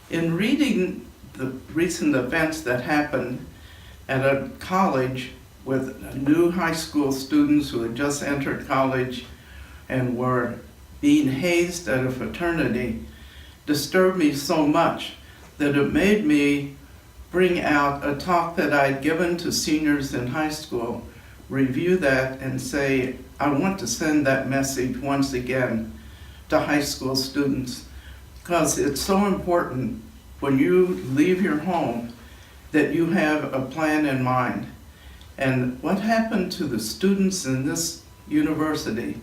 In reading the recent events that happened at a college with new high school students who had just entered college and were being hazed at a fraternity, disturbed me so much that it made me bring out a talk that I'd given to seniors in high school, review that and say, I want to send that message once again to high school students, because it's so important when you leave your home that you have a plan in mind. And what happened to the students in this university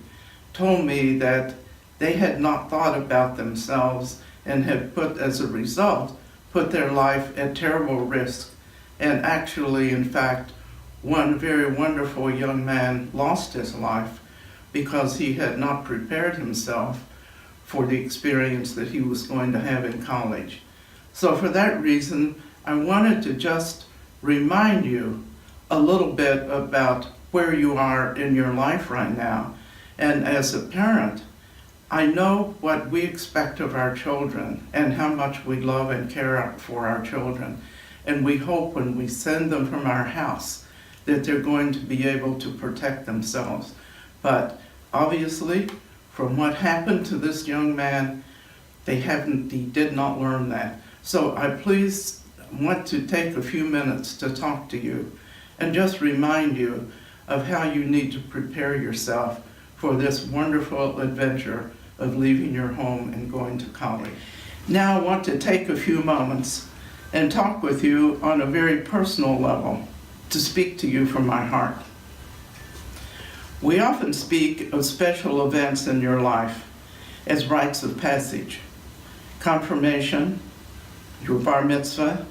told me that they had not thought about themselves and had as a result, put their life at terrible risk. And actually, in fact, one very wonderful young man lost his life because he had not prepared himself for the experience that he was going to have in college. So for that reason, I wanted to just remind you a little bit about where you are in your life right now. And as a parent, I know what we expect of our children and how much we love and care for our children. And we hope when we send them from our house that they're going to be able to protect themselves. But obviously, from what happened to this young man, he did not learn that. So I want to take a few minutes to talk to you and just remind you of how you need to prepare yourself for this wonderful adventure of leaving your home and going to college. Now I want to take a few moments and talk with you on a very personal level, to speak to you from my heart. We often speak of special events in your life as rites of passage: confirmation, your bar mitzvah,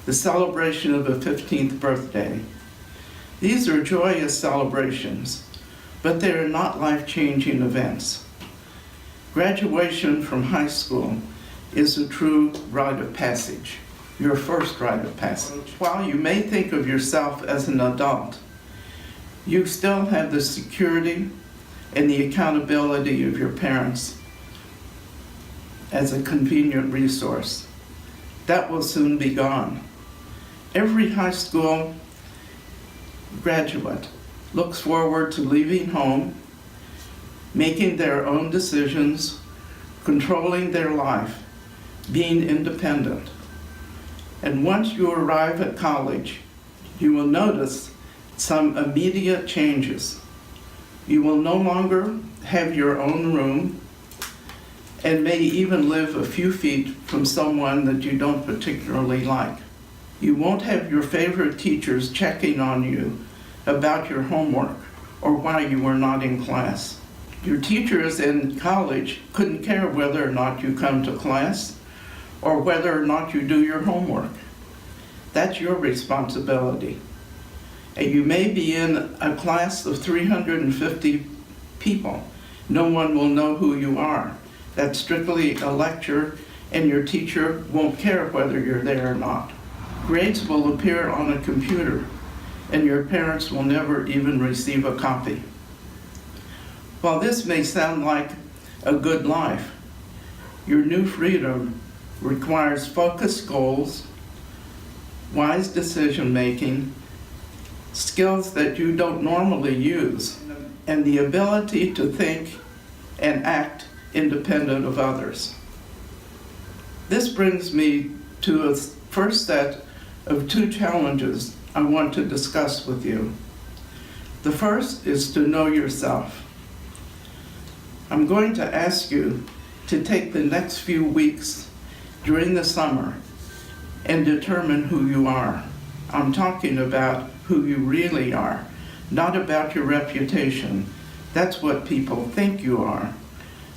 the celebration of a 15th birthday. These are joyous celebrations, but they are not life-changing events. Graduation from high school is a true rite of passage, your first rite of passage. While you may think of yourself as an adult, you still have the security and the accountability of your parents as a convenient resource. That will soon be gone. Every high school graduate looks forward to leaving home, making their own decisions, controlling their life, being independent. And once you arrive at college, you will notice some immediate changes. You will no longer have your own room and may even live a few feet from someone that you don't particularly like. You won't have your favorite teachers checking on you about your homework or why you were not in class. Your teachers in college couldn't care whether or not you come to class or whether or not you do your homework. That's your responsibility. And you may be in a class of 350 people. No one will know who you are. That's strictly a lecture, and your teacher won't care whether you're there or not. Grades will appear on a computer, and your parents will never even receive a copy. While this may sound like a good life, your new freedom requires focused goals, wise decision-making, skills that you don't normally use, and the ability to think and act independent of others. This brings me to a first set of two challenges I want to discuss with you. The first is to know yourself. I'm going to ask you to take the next few weeks during the summer and determine who you are. I'm talking about who you really are, not about your reputation. That's what people think you are.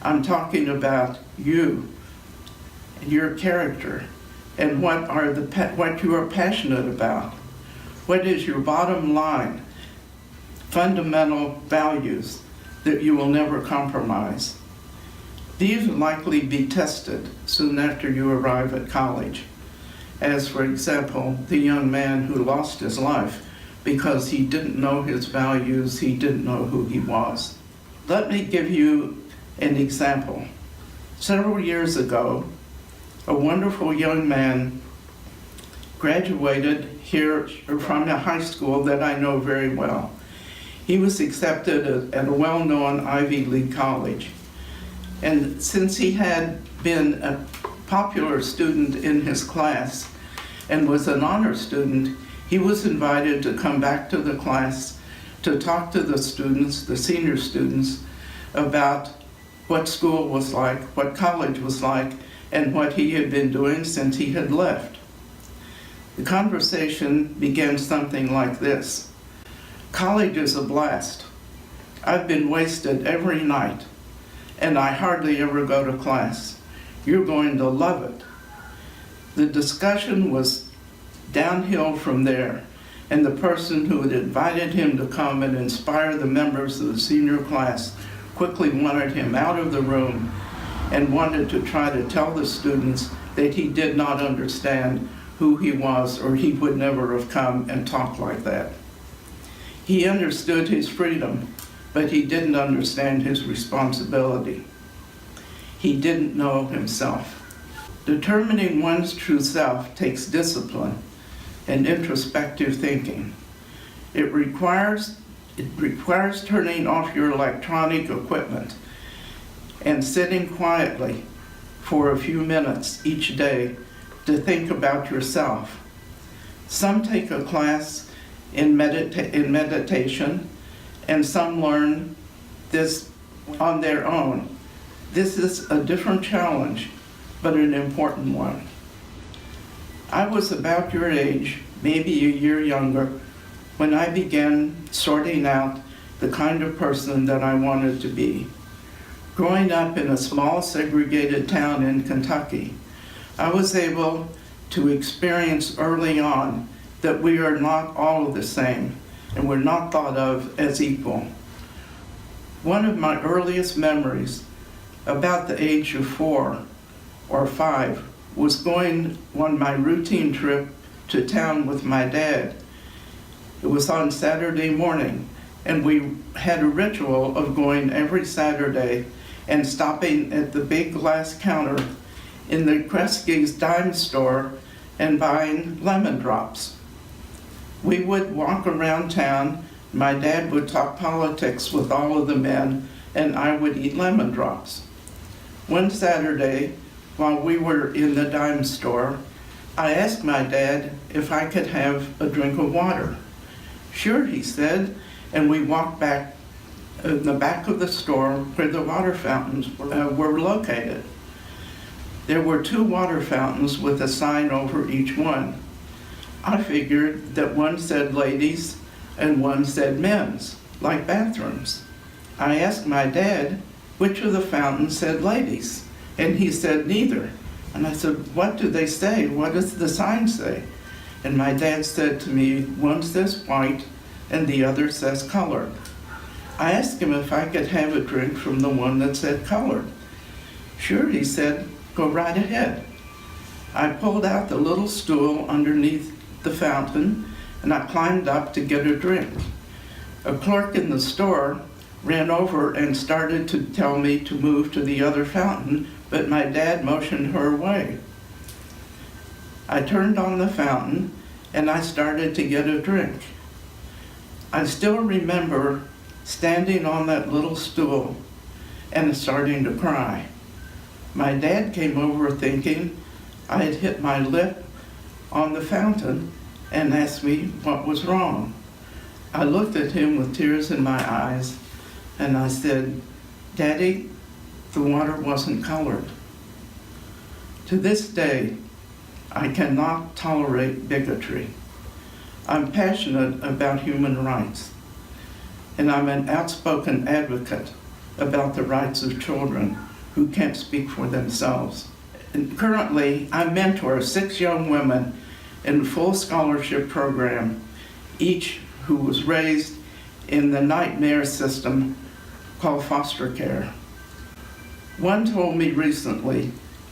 I'm talking about you, your character, and what you are passionate about. What is your bottom line, fundamental values that you will never compromise? These will likely be tested soon after you arrive at college, as for example, the young man who lost his life because he didn't know his values, he didn't know who he was. Let me give you an example. Several years ago, a wonderful young man, graduated here from a high school that I know very well. He was accepted at a well-known Ivy League college. And since he had been a popular student in his class and was an honor student, he was invited to come back to the class to talk to the students, the senior students, about what school was like, what college was like, and what he had been doing since he had left. The conversation began something like this. College is a blast. I've been wasted every night, and I hardly ever go to class. You're going to love it. The discussion was downhill from there, and the person who had invited him to come and inspire the members of the senior class quickly wanted him out of the room and wanted to try to tell the students that he did not understand who he was, or he would never have come and talked like that. He understood his freedom, but he didn't understand his responsibility. He didn't know himself. Determining one's true self takes discipline and introspective thinking. It requires turning off your electronic equipment and sitting quietly for a few minutes each day to think about yourself. Some take a class in meditation, and some learn this on their own. This is a different challenge, but an important one. I was about your age, maybe a year younger, when I began sorting out the kind of person that I wanted to be. Growing up in a small segregated town in Kentucky, I was able to experience early on that we are not all the same and we're not thought of as equal. One of my earliest memories, about the age of 4 or 5, was going on my routine trip to town with my dad. It was on Saturday morning, and we had a ritual of going every Saturday and stopping at the big glass counter in the Kresge's dime store and buying lemon drops. We would walk around town. My dad would talk politics with all of the men, and I would eat lemon drops. One Saturday, while we were in the dime store, I asked my dad if I could have a drink of water. Sure, he said, and we walked back in the back of the store where the water fountains were located. There were 2 water fountains with a sign over each one. I figured that one said ladies and one said men's, like bathrooms. I asked my dad which of the fountains said ladies, and he said neither. And I said, what do they say? What does the sign say? And my dad said to me, one says white and the other says colored. I asked him if I could have a drink from the one that said colored. Sure, he said, go right ahead. I pulled out the little stool underneath the fountain and I climbed up to get a drink. A clerk in the store ran over and started to tell me to move to the other fountain, but my dad motioned her away. I turned on the fountain and I started to get a drink. I still remember standing on that little stool and starting to cry. My dad came over thinking I had hit my lip on the fountain and asked me what was wrong. I looked at him with tears in my eyes and I said, Daddy, the water wasn't colored. To this day, I cannot tolerate bigotry. I'm passionate about human rights, and I'm an outspoken advocate about the rights of children who can't speak for themselves. And currently, I mentor 6 young women in a full scholarship program, each who was raised in the nightmare system called foster care. One told me recently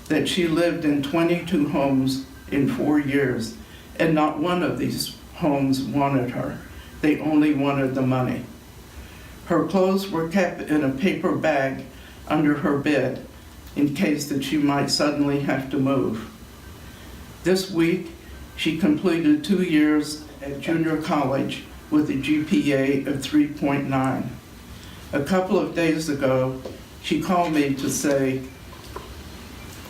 that she lived in 22 homes in 4 years, and not one of these homes wanted her. They only wanted the money. Her clothes were kept in a paper bag under her bed, in case that she might suddenly have to move. This week, she completed 2 years at junior college with a GPA of 3.9. A couple of days ago, she called me to say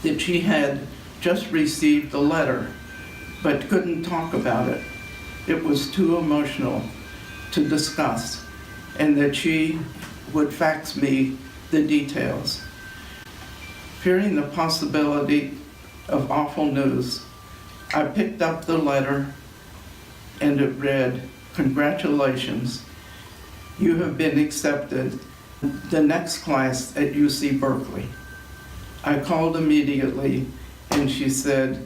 that she had just received a letter, but couldn't talk about it. It was too emotional to discuss, and that she would fax me the details. Fearing the possibility of awful news, I picked up the letter and it read, "Congratulations, you have been accepted the next class at UC Berkeley." I called immediately and she said,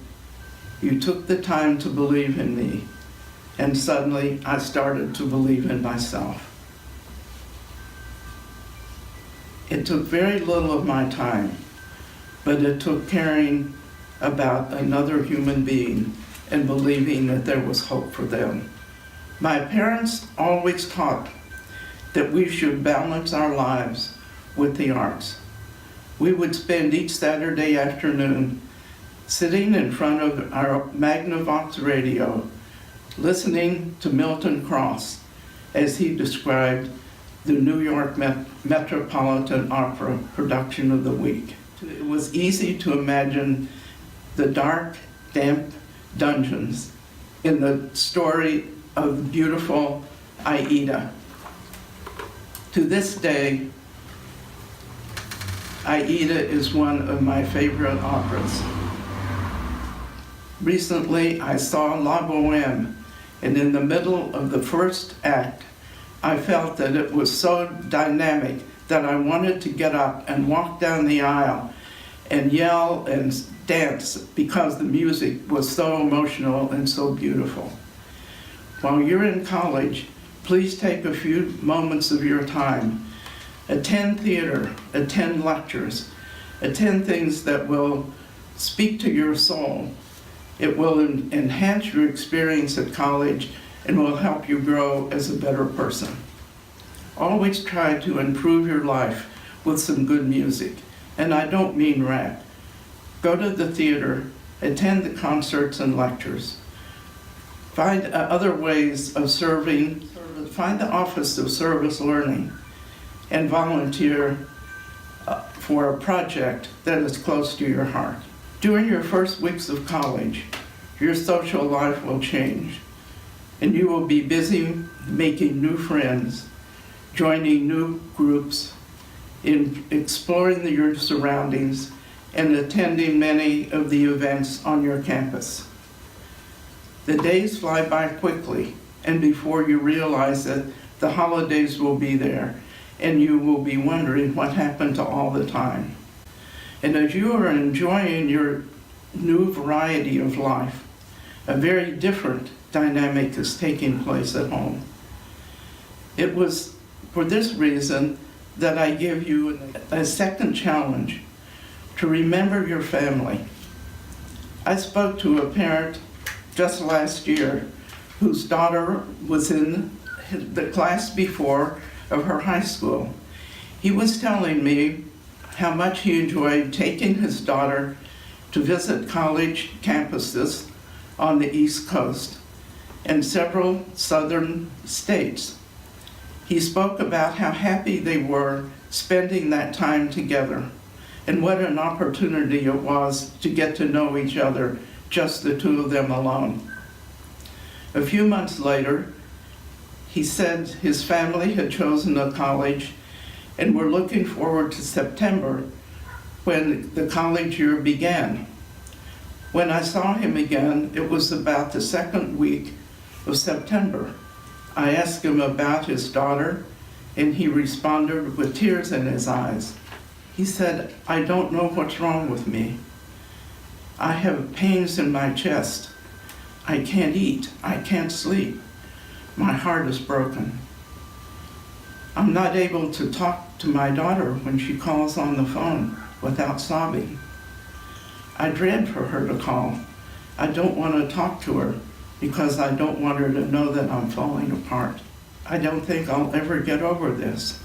"You took the time to believe in me." And suddenly I started to believe in myself. It took very little of my time, but it took caring about another human being and believing that there was hope for them. My parents always taught that we should balance our lives with the arts. We would spend each Saturday afternoon sitting in front of our Magnavox radio, listening to Milton Cross as he described the New York Metropolitan Opera production of the week. It was easy to imagine the dark, damp dungeons in the story of beautiful Aida. To this day, Aida is one of my favorite operas. Recently, I saw La Boheme, and in the middle of the first act, I felt that it was so dynamic that I wanted to get up and walk down the aisle and yell and dance because the music was so emotional and so beautiful. While you're in college, please take a few moments of your time. Attend theater, attend lectures, attend things that will speak to your soul. It will enhance your experience at college and will help you grow as a better person. Always try to improve your life with some good music, and I don't mean rap. Go to the theater, attend the concerts and lectures. Find other ways of serving, find the Office of Service Learning, and volunteer for a project that is close to your heart. During your first weeks of college, your social life will change, and you will be busy making new friends, joining new groups, in exploring your surroundings, and attending many of the events on your campus. The days fly by quickly, and before you realize it, the holidays will be there, and you will be wondering what happened to all the time. And as you are enjoying your new variety of life, a very different dynamic is taking place at home. It was for this reason that I give you a second challenge to remember your family. I spoke to a parent just last year whose daughter was in the class before of her high school. He was telling me how much he enjoyed taking his daughter to visit college campuses on the East Coast and several southern states. He spoke about how happy they were spending that time together and what an opportunity it was to get to know each other, just the two of them alone. A few months later, he said his family had chosen a college and were looking forward to September when the college year began. When I saw him again, it was about the second week of September. I asked him about his daughter, and he responded with tears in his eyes. He said, "I don't know what's wrong with me. I have pains in my chest. I can't eat. I can't sleep. My heart is broken. I'm not able to talk to my daughter when she calls on the phone without sobbing. I dread for her to call. I don't want to talk to her because I don't want her to know that I'm falling apart. I don't think I'll ever get over this."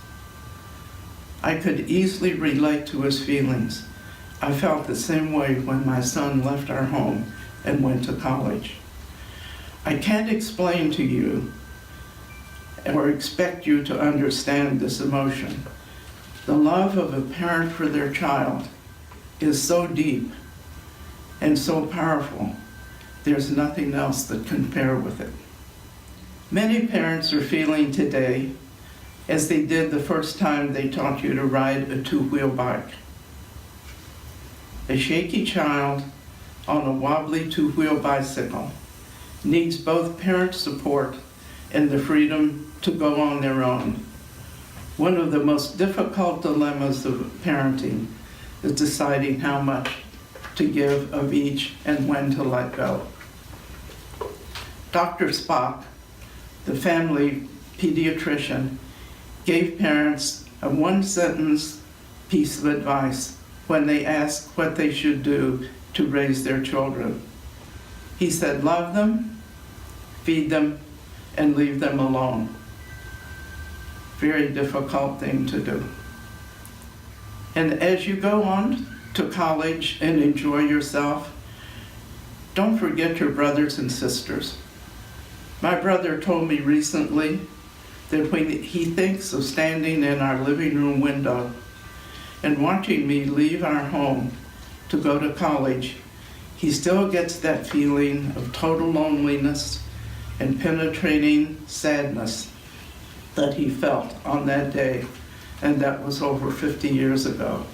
I could easily relate to his feelings. I felt the same way when my son left our home and went to college. I can't explain to you or expect you to understand this emotion. The love of a parent for their child is so deep and so powerful. There's nothing else that can compare with it. Many parents are feeling today as they did the first time they taught you to ride a two-wheel bike. A shaky child on a wobbly two-wheel bicycle needs both parent support and the freedom to go on their own. One of the most difficult dilemmas of parenting is deciding how much to give of each and when to let go. Dr. Spock, the family pediatrician, gave parents a one-sentence piece of advice when they asked what they should do to raise their children. He said, love them, feed them, and leave them alone. Very difficult thing to do. And as you go on to college and enjoy yourself, don't forget your brothers and sisters. My brother told me recently that when he thinks of standing in our living room window and watching me leave our home to go to college, he still gets that feeling of total loneliness and penetrating sadness that he felt on that day, and that was over 50 years ago.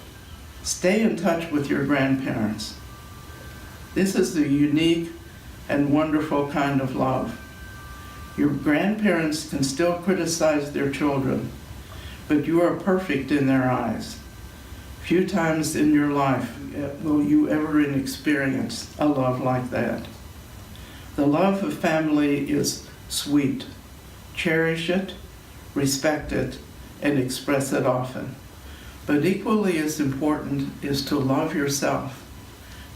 Stay in touch with your grandparents. This is the unique and wonderful kind of love. Your grandparents can still criticize their children, but you are perfect in their eyes. Few times in your life will you ever experience a love like that. The love of family is sweet. Cherish it, respect it, and express it often. But equally as important is to love yourself,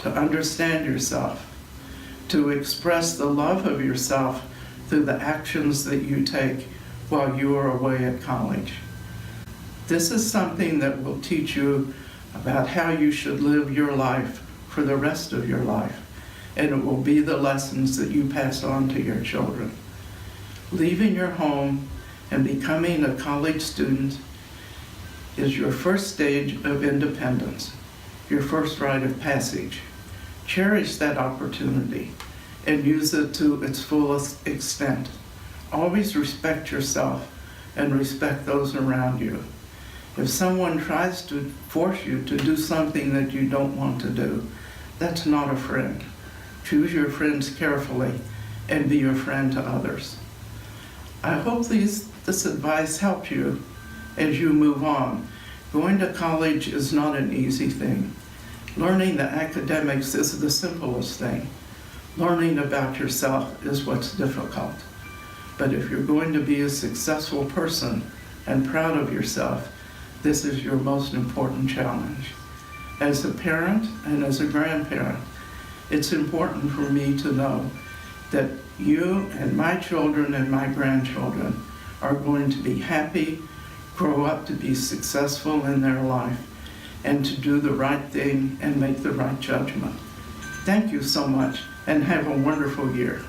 to understand yourself, to express the love of yourself through the actions that you take while you are away at college. This is something that will teach you about how you should live your life for the rest of your life, and it will be the lessons that you pass on to your children. Leaving your home and becoming a college student is your first stage of independence, your first rite of passage. Cherish that opportunity and use it to its fullest extent. Always respect yourself and respect those around you. If someone tries to force you to do something that you don't want to do, that's not a friend. Choose your friends carefully and be a friend to others. I hope this advice helped you as you move on. Going to college is not an easy thing. Learning the academics is the simplest thing. Learning about yourself is what's difficult. But if you're going to be a successful person and proud of yourself, this is your most important challenge. As a parent and as a grandparent, it's important for me to know that you and my children and my grandchildren are going to be happy, grow up to be successful in their life, and to do the right thing and make the right judgment. Thank you so much, and have a wonderful year.